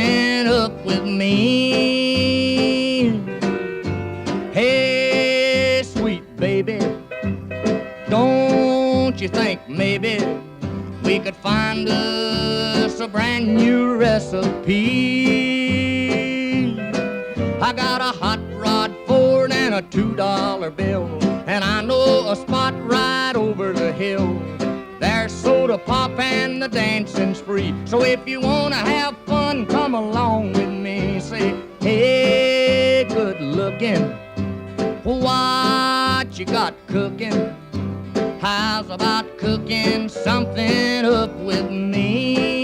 something up with me. Hey, sweet baby, don't you think maybe we could find us a brand new recipe? I got a hot rod Ford and a $2 bill, and I know a spot right over the hill. There's soda pop and the dancing's free. So if you wanna have fun, come along with me. Say, hey, good looking, what you got cooking? How's about cooking something up with me?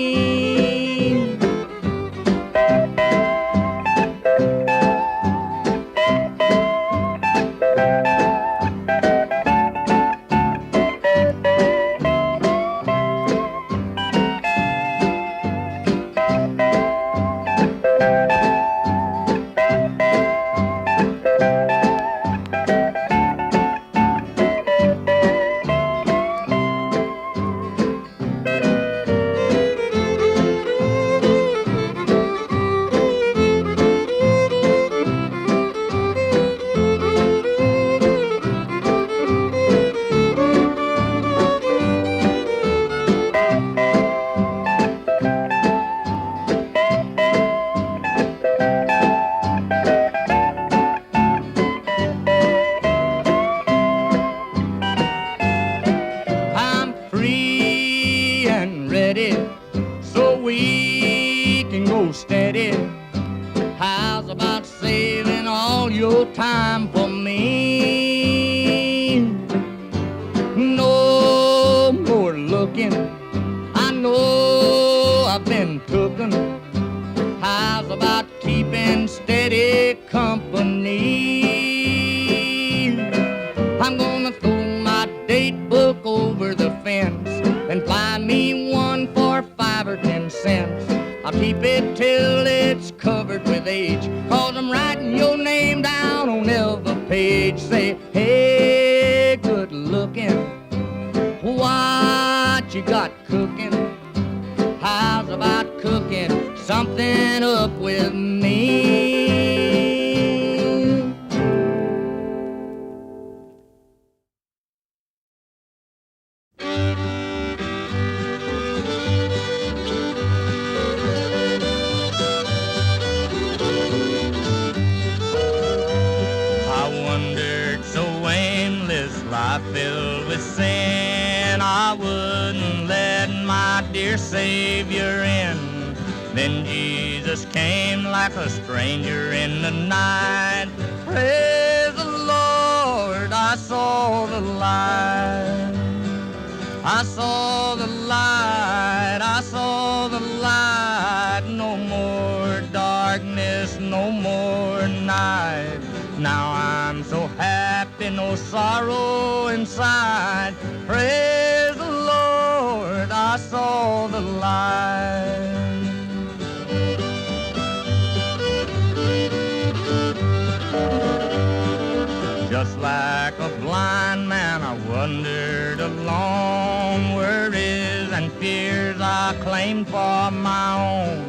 So we can go steady. How's about saving all your time for me? No more looking, I know I've been tooken. How's about keeping steady company? I'm gonna throw my date book over the fence and buy me one for 5 or 10 cents. I'll keep it till it's covered with age, 'cause I'm writing your name down on every page. Say, hey, good looking, what you got cooking? How's about cooking something up with me? Life filled with sin, I wouldn't let my dear Savior in. Then Jesus came like a stranger in the night. Praise the Lord, I saw the light. I saw the light, I saw the light. No more darkness, no more night. Now I'm so happy, no sorrow inside. Praise the Lord, I saw the light. Just like a blind man, I wandered along, worries and fears I claimed for my own.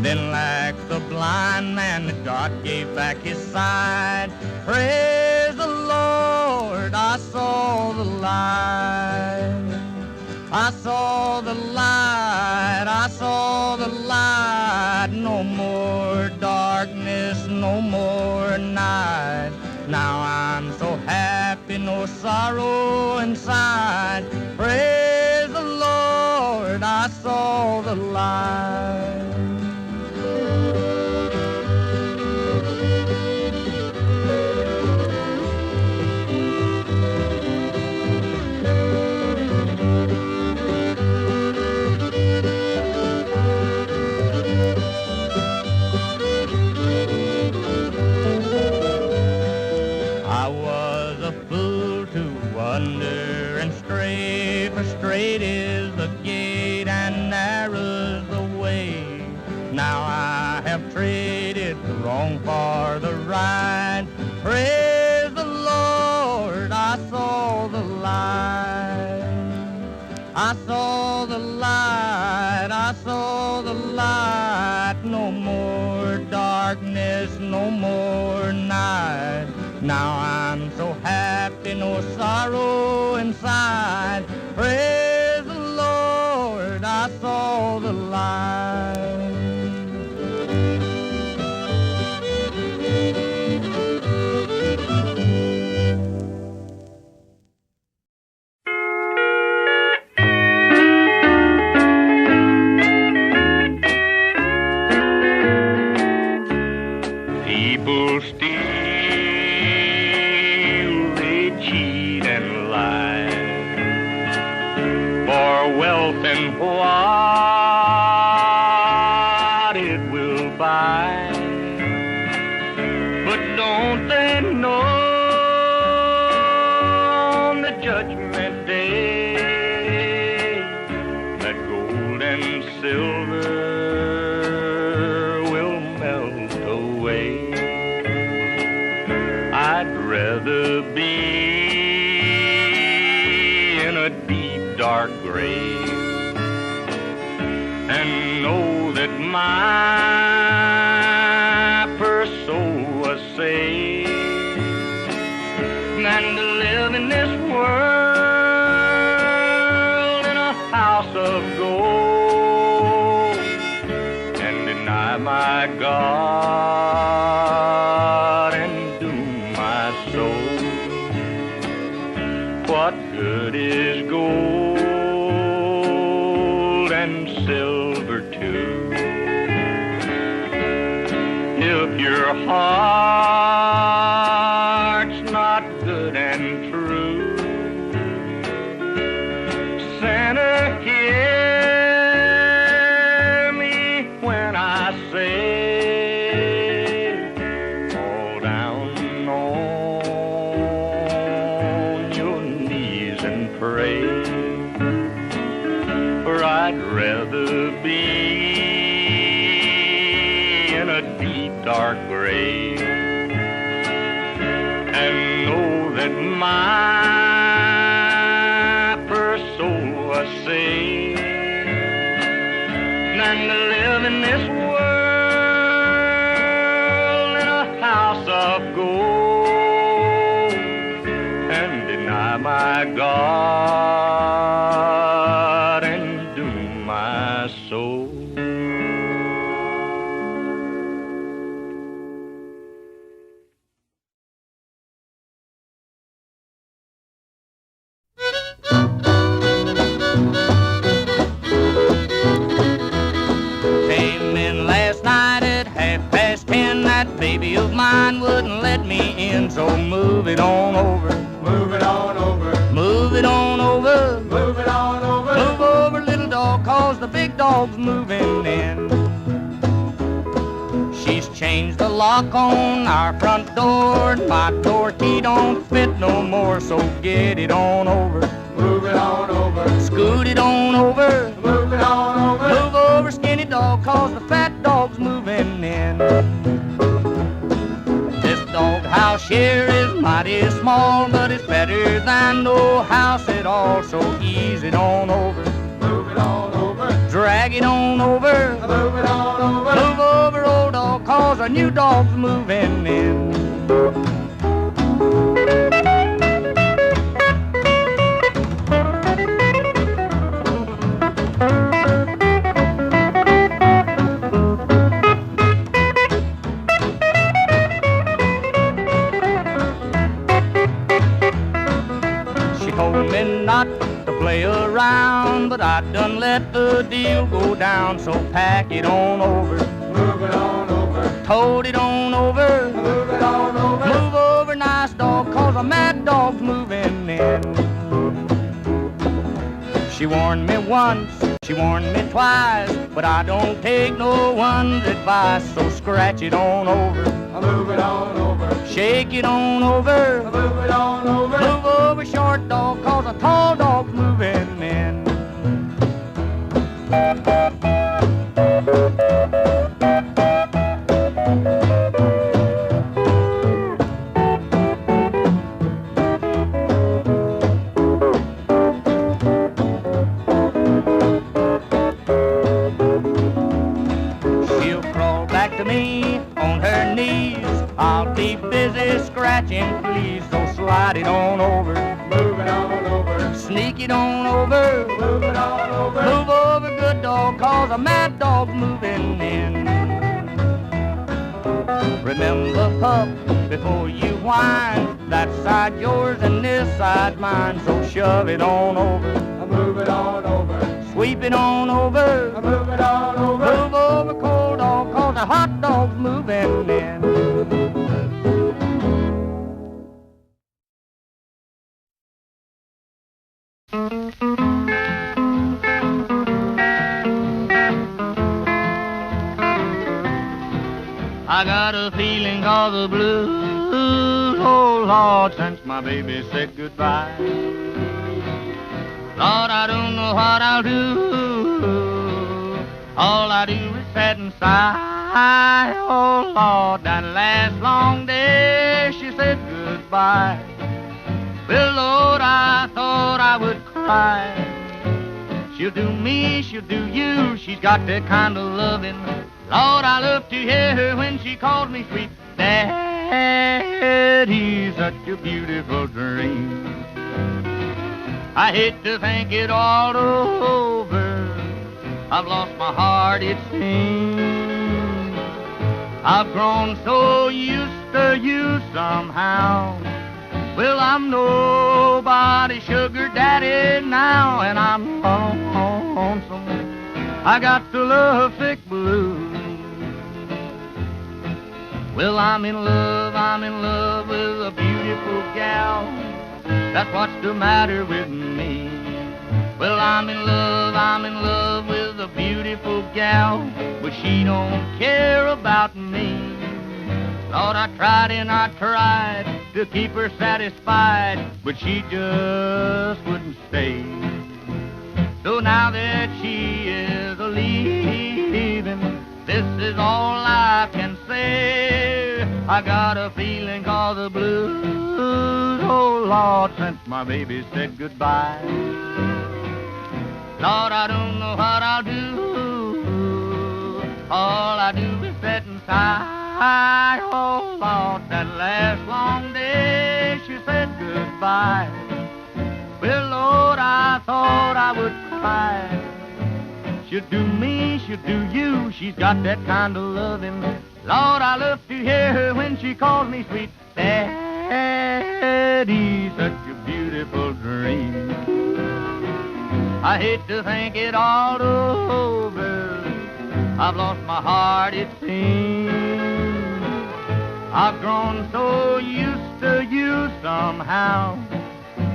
Then like the blind man, God gave back his sight. Praise the Lord, I saw the light. I saw the light, I saw the light. No more darkness, no more night. Now I'm so happy, no sorrow inside. Praise the Lord, I saw the light. Wander and stray, for straight is the gate and narrow's the way. Now I have traded the wrong for the right. Praise the Lord, I saw the light. I saw the light, I saw the light. No more more darkness, no more night. Now I'm so happy, no sorrow inside. Praise the Lord, I saw the light. People steal, they cheat and lie for wealth and what it will buy. But don't they know on the judgment day that gold and silver will melt away? I'd rather be in a deep, dark grave and know that my poor soul was saved than to live in this world in a house of gold and deny my God and doom my soul. What good is gold and silver too if your heart's not good and true? Sinner, hear me when I say, fall down on your knees and pray, for I'd rather be in a deep, dark grave and know that my poor soul was saved than to live in this world in a house of gold and deny my God and doom my soul. Came in last night at 10:30. That baby of mine wouldn't let me in, so move it on over. Move it on over, Move it on over. move it on over. Move over, little dog, 'cause the big dog's moving in. She's changed the lock on our front door. My door key don't fit no more, so get it on over. Move it on over, Scoot it on over. move it on over. Move over, skinny dog, 'cause the fat dog's moving in. This dog house here is mighty small, but it's better than no house at all, so ease it on over. Move it on over, Drag it on over. move it on over. Move over, old dog, 'cause our new dog's moving in. She told me not to play around, but I done let the deal go down, so pack it on over. Move it on over, Tote it on over. move it on over. Move over, nice dog, 'cause a mad dog's moving in. She warned me once, she warned me twice, but I don't take no one's advice, so scratch it on over. Move it on over, Shake it on over. move it on over. Move over, short dog, 'cause a tall dog's moving in. She'll crawl back to me on her knees. I'll be busy scratching, please. So slide it on over, Move it on over. sneak it on over, Move it on over. move over, good dog, 'cause a mad dog's moving in. Remember, pup, before you whine, that side yours and this side mine. So shove it on over, Move it on over. sweep it on over, Move it on over. move over, cold dog, 'cause the hot dog's moving in. I got a feeling of the blues, oh Lord, since my baby said goodbye. Lord, I don't know what I'll do. All I do is sit and sigh. Oh Lord, that last long day she said goodbye. Well, Lord, I thought I would cry. She'll do me, she'll do you. She's got that kind of loving. Lord, I love to hear her when she calls me sweet Daddy. Such a beautiful dream. I hate to think it all over. I've lost my heart, it seems. I've grown so used to you somehow. Well, I'm nobody's sugar daddy now, and I'm lonesome. I got the lovesick blues. Well, I'm in love with a beautiful gal. That's what's the matter with me. Well, I'm in love with a beautiful gal, but she don't care about me. Lord, I tried and I tried to keep her satisfied, but she just wouldn't stay. So now that she is leaving, this is all I can say. I got a feeling called the blues, oh Lord, since my baby said goodbye. Lord, I don't know what I'll do. All I do is sit and sigh. Oh Lord, that last long day she said goodbye. Well, Lord, I thought I would cry. She'll do me, she'll do you. She's got that kind of loving. Lord, I love to hear her when she calls me sweet Daddy. Such a beautiful dream. I hate to think it all over. I've lost my heart, it seems. I've grown so used to you somehow.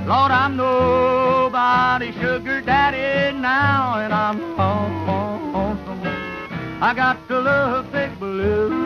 Lord, I'm nobody's sugar daddy now, and I'm lonesome. I got to love big blue.